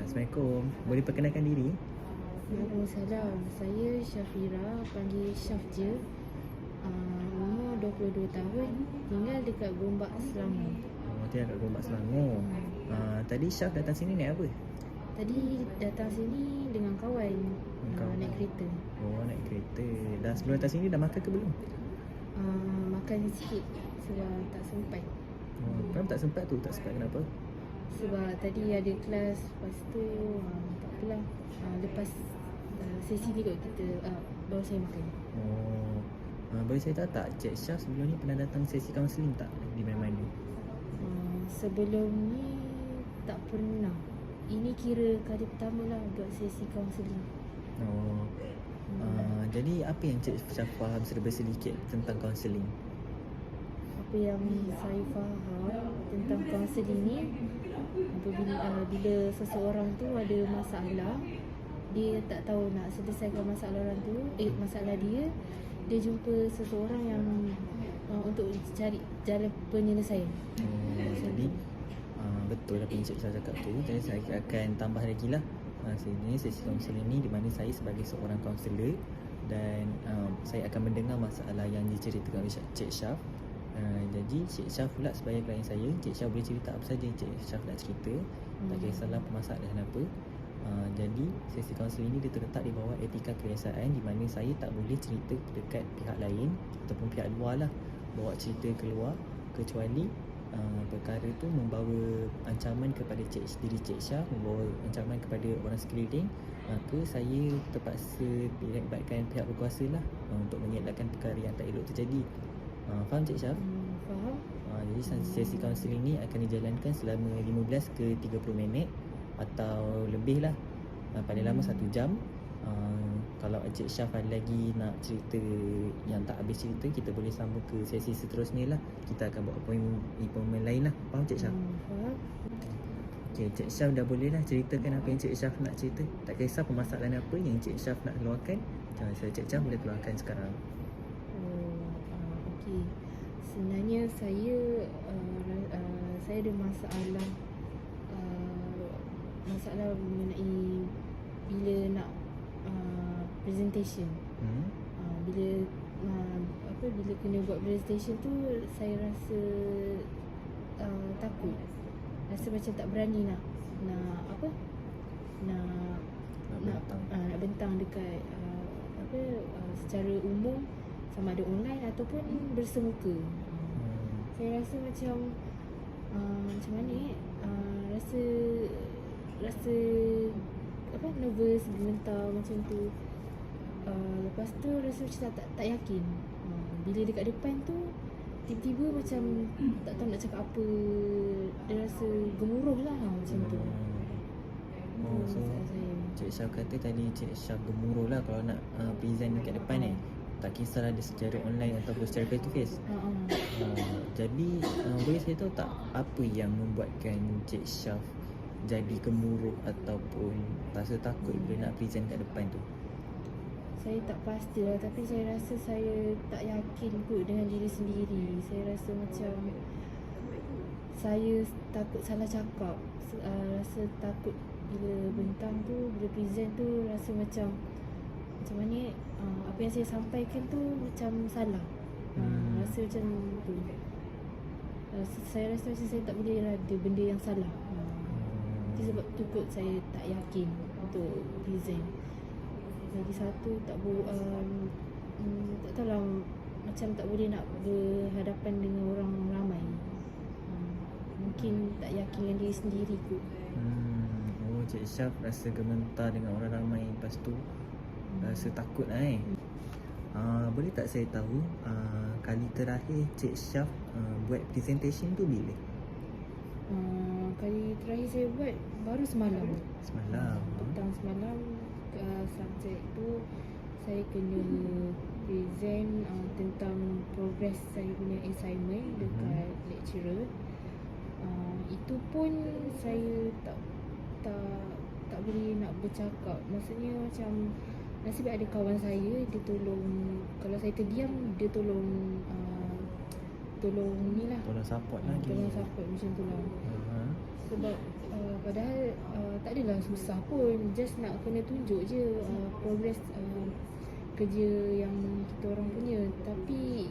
Assalamualaikum. Boleh perkenalkan diri? Waalaikumsalam. Saya Syafira, panggil Syaf je. Umur 22 tahun, tinggal dekat Gombak, Selangor. Oh, dia kat Gombak Selangor. Tadi Syaf datang sini naik apa? Tadi datang sini dengan kawan, Kawan. naik kereta. Oh, naik kereta. Dah sebelum datang sini dah makan ke belum? Makan sikit sebab tak sempat. Oh, kenapa tak sempat tu? Tak sempat kenapa? Sebab tadi ada kelas, lepas tu tak apalah. Lepas sesi ni kot kita baru saya makan. Oh, boleh saya tahu tak Cik Syaf sebelum ni pernah datang sesi kaunseling tak di mana-mana? Sebelum ni tak pernah. Ini kira kali pertama lah buat sesi kaunseling. Oh, jadi apa yang Cik Syaf faham serba sedikit tentang kaunseling? Apa yang saya faham tentang kaunseling ni, bila seseorang tu ada masalah, dia tak tahu nak selesaikan masalah orang tu, masalah dia jumpa seseorang yang untuk cari jalan penyelesaian. Jadi betul apa yang Cik Syaf cakap tu. Jadi saya akan tambah lagi lah sini sesi kaunseling ni di mana saya sebagai seorang kaunselor dan saya akan mendengar masalah yang diceritakan oleh Cik Syaf. Jadi Cik Syaf pula sebagai klien saya, Cik Syaf boleh cerita apa saja yang Cik Syaf nak cerita, tak kisahlah permasalahan apa. Jadi sesi kaunseling ni dia terletak di bawah etika kebiasaan di mana saya tak boleh cerita dekat pihak lain ataupun pihak luar lah, bawa cerita keluar kecuali perkara tu membawa ancaman kepada diri Cik Syaf, membawa ancaman kepada orang sekeliling, maka saya terpaksa dilibatkan pihak berkuasa lah untuk mengelakkan perkara yang tak elok terjadi. Faham Cik Syaf? Faham? Jadi sesi kaunseling ni akan dijalankan selama 15 ke 30 minit atau lebih lah, paling lama 1 jam. Kalau Cik Syaf ada lagi nak cerita yang tak habis cerita, kita boleh sambung ke sesi seterusnya lah. Kita akan buat appointment lain lah. Faham Cik Syaf? Faham. Okay, Cik Syaf dah boleh lah ceritakan apa yang Cik Syaf nak cerita. Tak kisah permasalahan apa yang Cik Syaf nak keluarkan, Cik Syaf boleh keluarkan sekarang. Okey. Sebenarnya saya ada masalah mengenai bila nak presentation. Bila kena buat presentation tu saya rasa takut. Rasa macam tak berani nak bentang dekat secara umum, sama ada online ataupun bersemuka. Saya rasa macam mana rasa nervous, gemetar macam tu. Lepas tu rasa macam tak yakin. Bila dekat depan tu tiba-tiba macam tak tahu nak cakap apa. Dia rasa gemuruh lah macam tu. So Cik Syaf kata tadi Cik Syaf gemuruh lah kalau nak present dekat depan tak kisahlah dia secara online ataupun secara face to face. Jadi boleh saya tahu tak apa yang membuatkan Cik Syaf jadi gemuruh ataupun rasa takut bila nak present kat depan tu? Saya tak pasti lah, tapi saya rasa saya tak yakin kot dengan diri sendiri. Saya rasa macam saya takut salah cakap. Rasa takut bila bentang tu, bila present tu, rasa macam mana apa yang saya sampaikan tu macam salah. Rasa macam tu. Saya rasa macam saya tak boleh ada benda yang salah. Itu sebab tu kot saya tak yakin untuk present. Lagi satu tak tahulah, macam tak boleh nak berhadapan dengan orang ramai. Mungkin tak yakin dengan diri sendiri kot. Cik Syaf rasa gemetar dengan orang ramai, lepas tu rasa takut lah boleh tak saya tahu kali terakhir Cik Syaf buat presentation tu bila? Kali terakhir saya buat baru semalam. Petang semalam. Subjek tu saya kena present tentang progress saya punya assignment dekat lecturer. Itu pun saya tak boleh nak bercakap. Maksudnya macam nasib ada kawan saya, dia tolong. Kalau saya terdiam, dia tolong ni lah, tolong support lagi. Tolong support macam tu lah. Sebab padahal tak adalah susah pun, just nak kena tunjuk je progress kerja yang kita orang punya. Tapi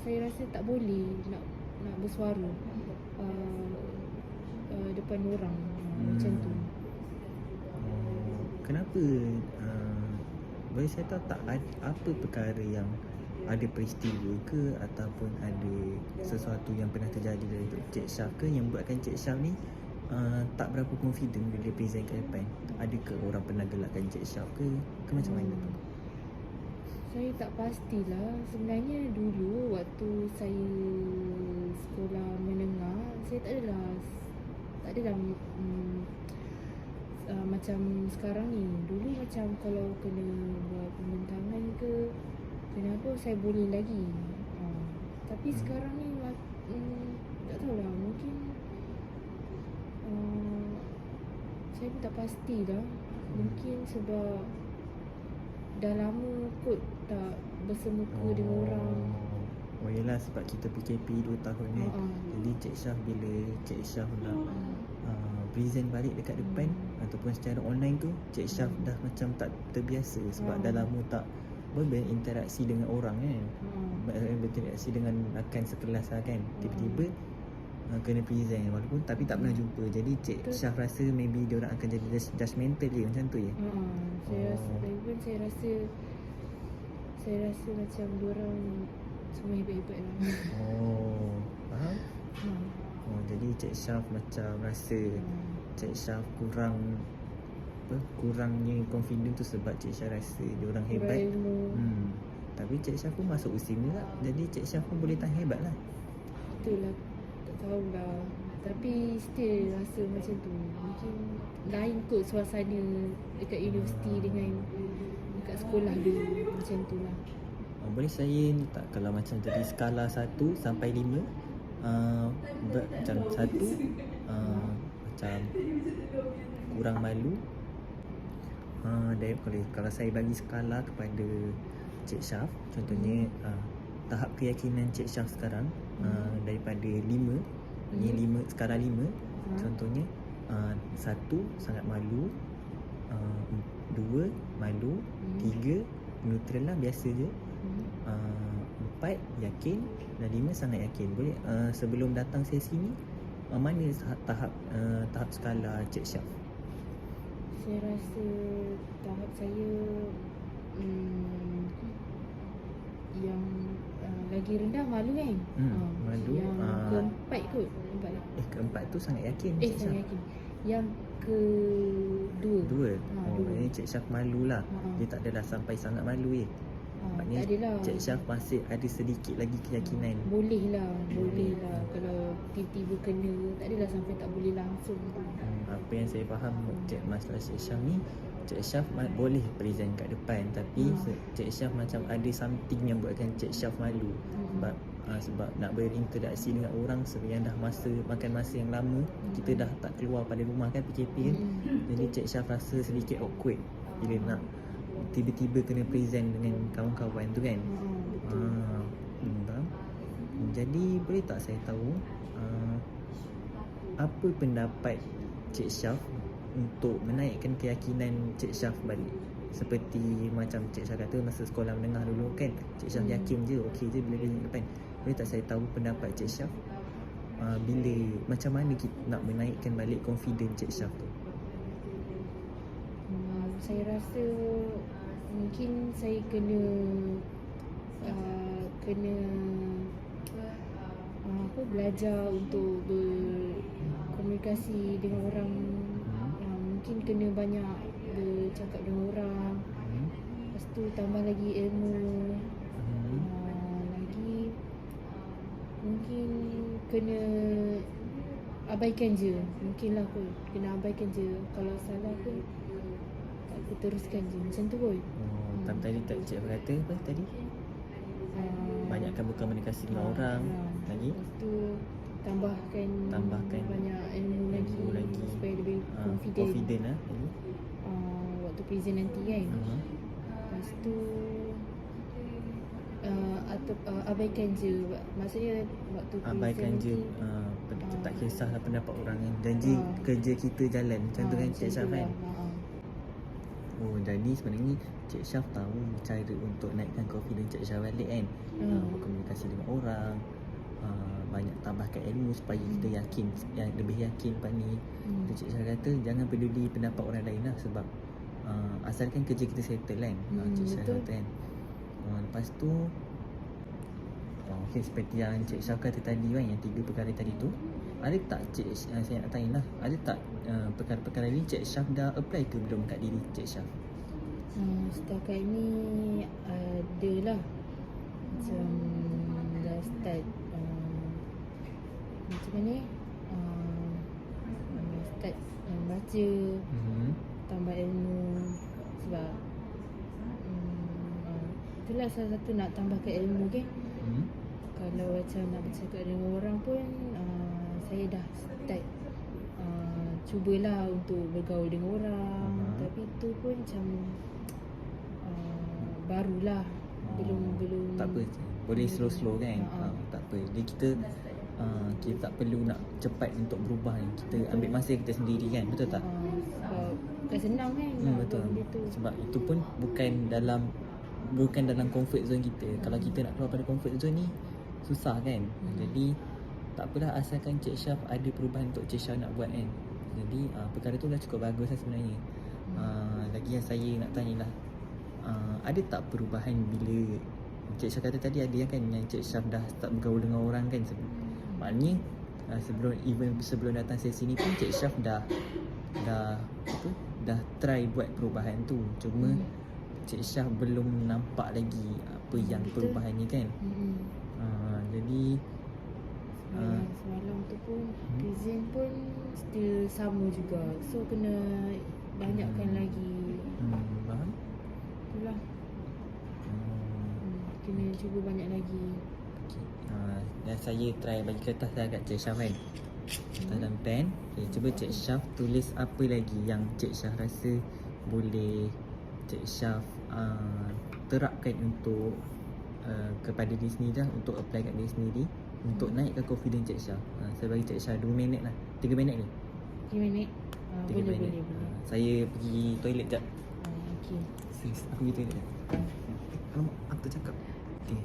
saya rasa tak boleh nak bersuara depan orang macam tu. Kenapa boleh saya tahu tak apa perkara yang ada peristiwa ke ataupun ada sesuatu yang pernah terjadi dari Cik Syaf ke yang buatkan Cik Syaf ni tak berapa confident bila present ke depan? Adakah orang pernah gelakkan Cik Syaf ke macam mana tu? Saya tak pastilah. Sebenarnya dulu waktu saya sekolah menengah, saya tak adalah macam sekarang ni. Dulu macam kalau kena buat pembentangan ke kenapa saya boleh lagi. Tapi sekarang ni tak tahulah, mungkin saya pun tak pastilah. Mungkin sebab dah lama kot tak bersemuka dengan orang. Yelah, sebab kita PKP 2 tahun ni. Jadi Cik Syaf, bila Cik Syaf nak present balik dekat depan ataupun secara online tu, Cik Syaf dah macam tak terbiasa sebab dah lama tak berinteraksi dengan orang kan. Berinteraksi dengan rakan sekelas lah kan. Tiba-tiba kena present walaupun tapi tak pernah jumpa. Jadi Cik Syaf rasa maybe diorang akan jadi judgemental je macam tu ya. Saya rasa macam diorang semua hebat-hebat lah. Faham? Jadi Cik Syaf macam rasa Cik Syaf kurangnya confident tu sebab Cik Syaf rasa diorang hebat. Tapi Cik Syaf pun masuk usia lah. Jadi Cik Syaf pun boleh tahan hebat lah. Itulah, tak tahulah. Tapi still rasa macam tu. Mungkin lain kot suasana dekat universiti dengan dekat sekolah dulu. Macam tu lah. Boleh saya ni tak, kalau macam dari skala 1 sampai 5, macam 1 macam kurang malu. Kalau saya bagi skala kepada Cik Syaf, contohnya tahap keyakinan Cik Syaf sekarang, daripada 5, ni 5, skala 5, contohnya 1 sangat malu, 2 malu, 3 neutral lah, biasa je, 4 yakin, dan 5 sangat yakin. Boleh sebelum datang sesi ni, mana tahap skala Cik Syaf? Saya rasa tahap saya yang lagi rendah malu kan. Malu. Yang keempat kot. Keempat tu sangat yakin Cik Syaf. Sangat yakin. Yang kedua. Ini Cik Syaf malu lah. Dia tak adalah sampai sangat malu Maknanya Cik Syaf masih ada sedikit lagi keyakinan. Boleh lah. Kalau tiba-tiba kena, tak adalah sampai tak boleh langsung. Apa yang saya faham masalah Cik Syaf ni, Cik Syaf boleh present kat depan, tapi Cik Syaf macam ada something yang buatkan Cik Syaf malu. Sebab nak berinteraksi dengan orang yang dah makan masa yang lama, kita dah tak keluar pada rumah kan, PKP kan. Jadi Cik Syaf rasa sedikit awkward bila nak tiba-tiba kena present dengan kawan-kawan tu kan. Jadi boleh tak saya tahu apa pendapat Cik Syaf untuk menaikkan keyakinan Cik Syaf balik? Seperti macam Cik Syaf kata masa sekolah menengah dulu kan, Cik Syaf yakin je, okey je bila present depan. Boleh tak saya tahu pendapat Cik Syaf bila macam mana kita nak menaikkan balik confident Cik Syaf tu? Saya rasa mungkin saya kena belajar untuk berkomunikasi dengan orang. Mungkin kena banyak bercakap dengan orang. Lepas tu tambah lagi ilmu. Lagi mungkin kena abaikan je. Mungkinlah kot kena abaikan je. Kalau salah pun tak teruskan je. Macam tu kot. Tadi tak Cik kata apa tadi? Banyakkan berkomunikasi dengan orang. Lagi? Lepas tu tambahkan banyak ilmu lagi supaya lebih confident lah. Waktu present nanti kan. Lepas tu atau abaikan je, maksudnya waktu abaikan je tak kisahlah pendapat orang kan. Janji kerja kita jalan. Macam tu kan Cik Syaf kan. Oh, jadi sebenarnya Cik Syaf tahu cara untuk naikkan confidence Cik Syaf balik kan. Berkomunikasi dengan orang, banyak tambahkan ilmu supaya kita yakin, yang lebih yakin lepas ni. Cik Syaf kata jangan peduli pendapat orang lain lah, sebab asalkan kerja kita settle kan. Cik Syaf kata kan. Lepas tu okay, seperti yang Cik Syaf kata tadi kan, yang 3 perkara tadi tu, ada tak saya nak tanya lah, ada tak perkara-perkara ni Cik Syaf dah apply ke belum kat diri Cik Syaf? Setakat ni ada lah. Macam dah start macam mana start baca, tambah ilmu. Sebab itulah salah satu nak tambahkan ilmu kan. Kalau macam nak bercakap dengan orang pun saya dah start cubalah untuk bergaul dengan orang. Tapi tu pun macam barulah, belum tak apa, boleh slow-slow kan. Tak apa, jadi kita tak perlu nak cepat untuk berubah kan. Kita ambil masa kita sendiri kan, betul tak? Sebab bukan senang kan nak betul. buat benda tu. Sebab itu pun bukan dalam comfort zone kita. Kalau kita nak keluar pada comfort zone ni susah kan. Jadi tak apalah, asalkan Cik Syaf ada perubahan untuk Cik Syaf nak buat kan. Jadi perkara tu dah cukup bagus lah sebenarnya. Lagi yang saya nak tanya lah, ada tak perubahan bila Cik Syaf kata tadi ada kan yang Cik Syaf dah start bergaul dengan orang kan. Maknanya sebelum datang sesi ni pun Cik Syaf dah try buat perubahan tu. Cuma Cik Syaf belum nampak lagi apa yang perubahan ni kan. Jadi semalam tu pun present pun still sama juga. So kena banyakkan lagi. Faham? Itulah. Kena cuba banyak lagi. Dan saya try bagi kertas dah kat Cik Syaf kan. Dalam pen. Cuba Cik Syaf tulis apa lagi yang Cik Syaf rasa boleh Cik Syaf terapkan untuk kepada diri sendiri lah, untuk apply kat diri sendiri, untuk naikkan confidence Cik Syaf. Saya bagi Cik Syaf 2 minit lah. 3 minit ni? 3 minit? 3 minit. Saya pergi toilet jap. Okay. Sis, aku pergi toilet jap. Alamak, aku tak cakap. Okay.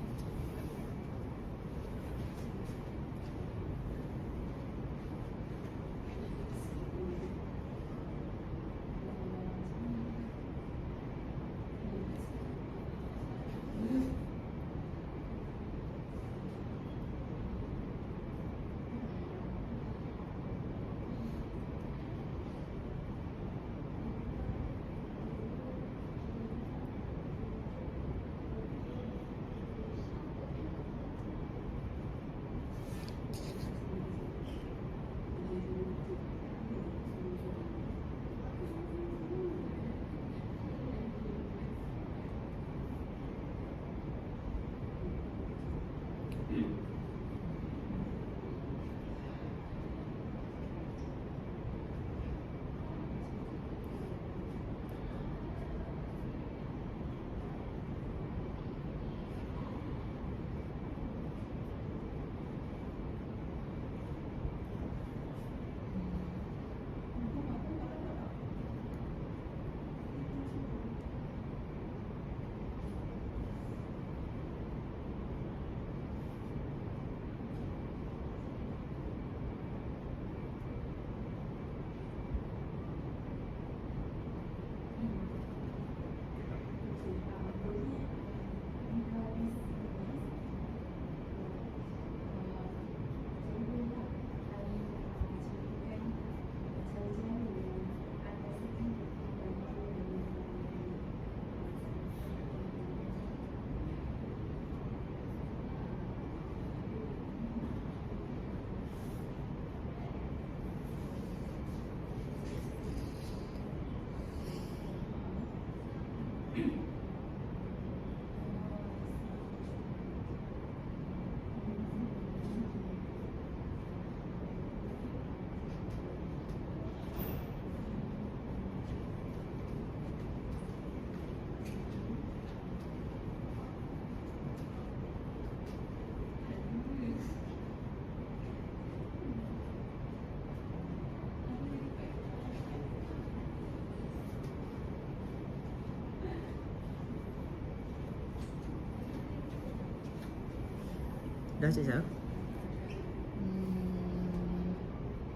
Dah Cik Syaf?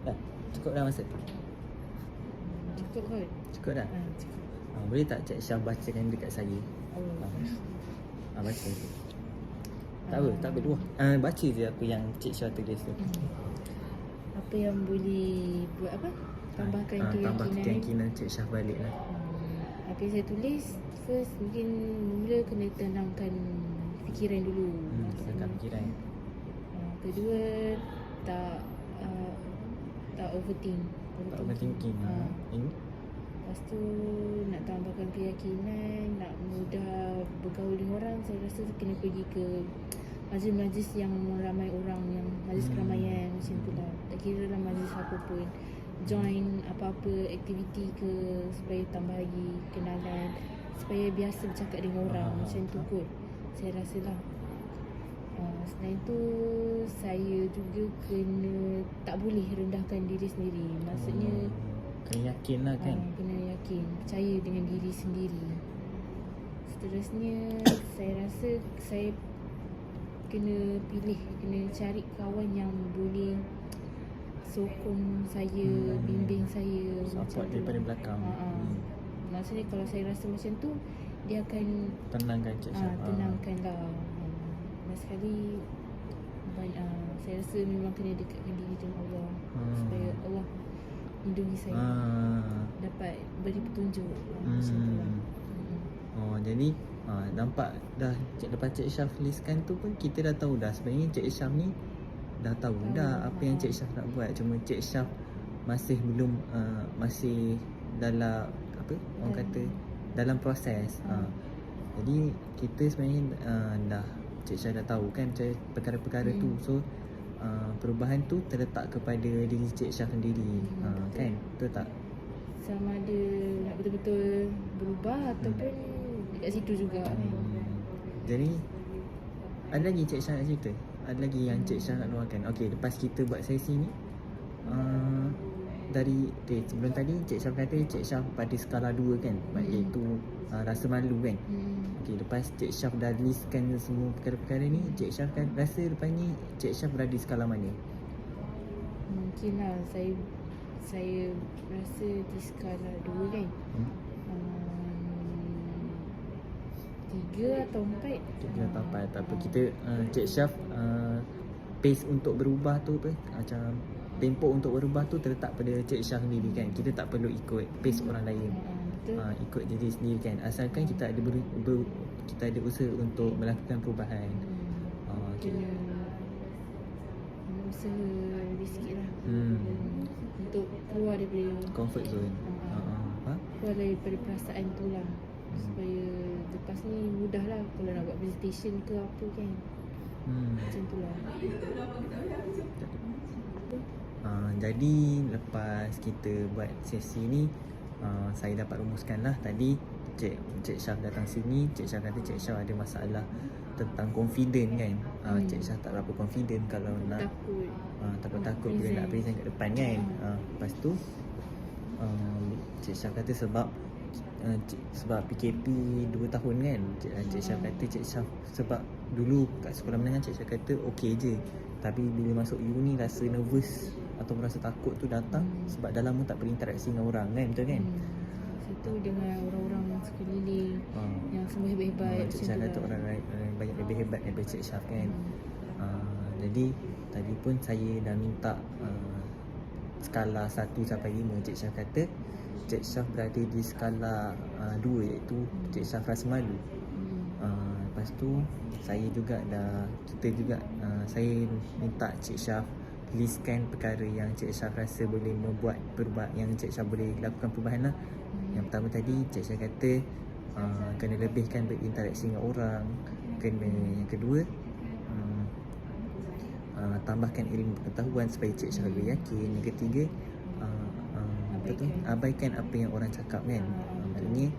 Dah? Cukup dah masa? Cukup kot. Cukup dah? Cukup. Boleh tak Cik Syaf bacakan dekat saya? Baca. Tak apa dua. Baca je apa yang Cik Syaf tulis tu. Apa yang boleh buat apa? Tambahkan Tambah keyakinan. keyakinan Cik Syaf balik lah. Apa yang saya tulis, first mungkin mula kena tenangkan fikiran dulu. Sedangkan fikiran. Kedua, tak overthink. Tak overthinking. Ini? Lepas tu nak tambahkan keyakinan, nak mudah bergaul dengan orang, saya rasa kena pergi ke majlis-majlis yang ramai orang, yang majlis keramaian macam tu lah. Tak kira lah majlis apa pun, join apa-apa aktiviti ke, supaya tambah lagi kenalan, supaya biasa bercakap dengan orang macam tu kot, saya rasa lah. Selain tu, saya juga tak boleh rendahkan diri sendiri. Maksudnya kena yakin lah kan. Kena yakin, percaya dengan diri sendiri. Seterusnya, saya rasa saya kena cari kawan yang boleh sokong saya, bimbing saya, support macam tu. daripada belakang. Maksudnya kalau saya rasa macam tu, dia akan tenangkan Cik Syaf. tenangkan lah. Last sekali saya rasa memang kena dekatkan diri dengan Allah, supaya Allah lindungi saya, dapat beri petunjuk macam tu lah. Jadi nampak dah lepas Cik Syaf tuliskan tu pun kita dah tahu dah sebenarnya Cik Syaf ni dah tahu dah apa yang Cik Syaf nak buat. Cuma Cik Syaf masih belum masih dalam apa orang kata dalam proses. Jadi kita sebenarnya dah Cik Syaf dah tahu kan perkara-perkara tu. So perubahan tu terletak kepada diri Cik Syaf sendiri. Kan? Betul tak? Sama ada nak betul-betul berubah ataupun dekat situ juga. Jadi ada lagi Cik Syaf nak cerita? Ada lagi yang Cik Syaf nak luahkan? Okey, lepas kita buat sesi ni sebelum tadi Cik Syaf kata Cik Syaf pada skala 2 kan, iaitu rasa malu kan. Okey, lepas Cik Syaf dah listkan semua perkara-perkara ni, Cik Syaf kan rasa lepas ni Cik Syaf berada di skala mana? Mungkin lah saya rasa di skala 2 kan. 3 atau 4. 3 atau 4. Tak apa, kita Cik Syaf pace untuk berubah tu apa, macam tempoh untuk berubah tu terletak pada Cik Syaf sendiri kan. Kita tak perlu ikut pace orang lain. Ikut diri sendiri kan, asalkan kita ada kita ada usaha untuk melakukan perubahan. Kena usaha lebih sikit lah untuk keluar daripada comfort zone. Keluar daripada perasaan tu lah, supaya lepas ni mudah lah kalau nak buat presentation ke apa kan. Macam tu lah. Jadi lepas kita buat sesi ni, saya dapat rumuskan lah tadi. Cik Syaf datang sini, Cik Syaf kata Cik Syaf ada masalah tentang confident kan. Cik Syaf tak berapa confident kalau nak takut bila nak present kat depan kan. Lepas tu Cik Syaf kata sebab PKP 2 tahun kan. Cik Syaf kata Cik Syaf sebab dulu kat sekolah menengah Cik Syaf kata okey je, tapi bila masuk uni rasa nervous atau rasa takut tu datang sebab dah lama tak berinteraksi dengan orang kan, betul kan? Situ dengan orang-orang sekeliling yang semua hebat-hebat. Cik Syaf kata orang banyak lebih hebat daripada Cik Syaf kan. Jadi tadi pun saya dah minta skala 1 sampai 5. Cik Syaf kata Cik Syaf berada di skala 2, iaitu Cik Syaf rasa malu. Lepas tu saya minta Cik Syaf listkan perkara yang Cik Syaf rasa boleh membuat perubahan, yang Cik Syaf boleh lakukan perubahan lah. Yang pertama tadi Cik Syaf kata kena lebihkan berinteraksi dengan orang. Yang kedua tambahkan ilmu pengetahuan supaya Cik Syaf lebih yakin. Yang ketiga abaikan apa yang orang cakap kan. Maksudnya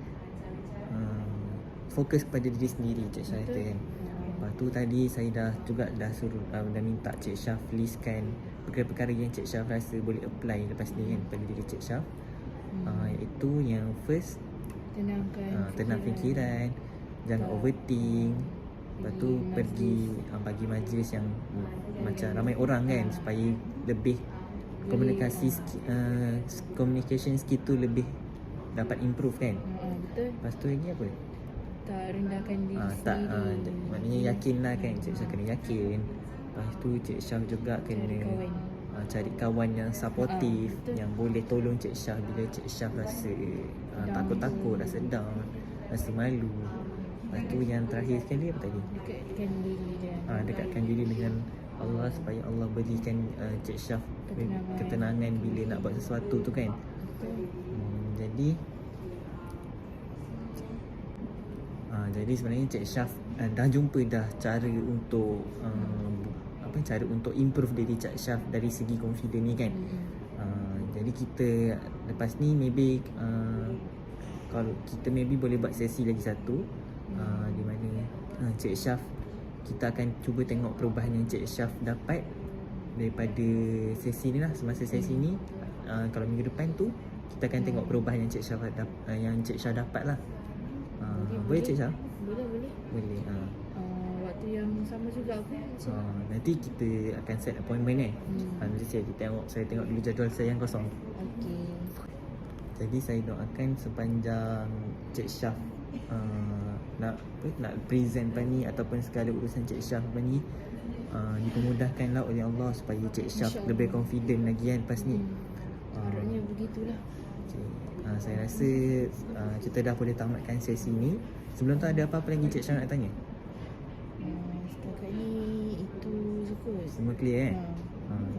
fokus pada diri sendiri Cik Syaf kata kan. Lepas tu tadi saya dah suruh dah minta Cik Syaf listkan perkara-perkara yang Cik Syaf rasa boleh apply lepas ni kan pada diri Cik Syaf. Iaitu yang first, tenang fikiran, jangan overthink. Lepas tu pergi bagi majlis yang macam ramai orang kan, supaya lebih communication skill tu lebih dapat improve kan. Betul. Lepas tu lagi apa? Tak rendahkan diri Tak sendiri. maknanya yakin lah kan. Cik Syah kena yakin. Lepas tu Cik Syah juga kena cari kawan yang supportive, yang boleh tolong Cik Syah bila Cik Syah rasa takut-takut, rasa down, rasa malu. Lepas tu yang terakhir sekali apa tadi? Dekatkan diri dengan Dekatkan diri dengan Allah, supaya Allah berikan Cik Syah ketenangan bila nak buat sesuatu tu kan. Jadi jadi sebenarnya Cik Syah dah jumpa dah cara untuk cara untuk improve diri Cik Syah dari segi confident ni kan. Jadi kita lepas ni maybe kalau kita maybe boleh buat sesi lagi satu, di mana Cik Syah, kita akan cuba tengok perubahan yang Cik Syah dapat daripada sesi ni lah, semasa sesi ni. Kalau minggu depan tu kita akan tengok perubahan yang Cik Syah dapat lah. Boleh Cik Syah? Boleh. Waktu yang sama juga aku. Nanti kita akan set appointment nanti saya tengok dulu jadual saya yang kosong. Okey. Jadi saya doakan sepanjang Cik Syah nak present apa ni, ataupun segala urusan Cik Syah apa ni dipermudahkanlah oleh Allah, supaya Cik Syah lebih confident lagi kan lepas ni. Harapnya begitulah. Okay. Saya rasa kita dah boleh tamatkan sesi ni. Sebelum tu ada apa-apa lagi Cik Syah nak tanya? Setakat ni itu je. Semua clear kan?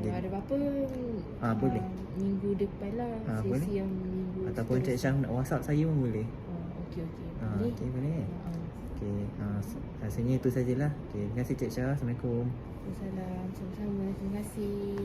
Kalau ada apa-apa boleh. Minggu depan lah, sesi boleh. yang minggu Ataupun Cik Syah nak WhatsApp saya pun boleh. Okey. Okey, boleh kan? Okey, rasanya itu sajalah. Okey, terima kasih Cik Syah. Assalamualaikum. Waalaikumsalam. Sama-sama. Terima kasih.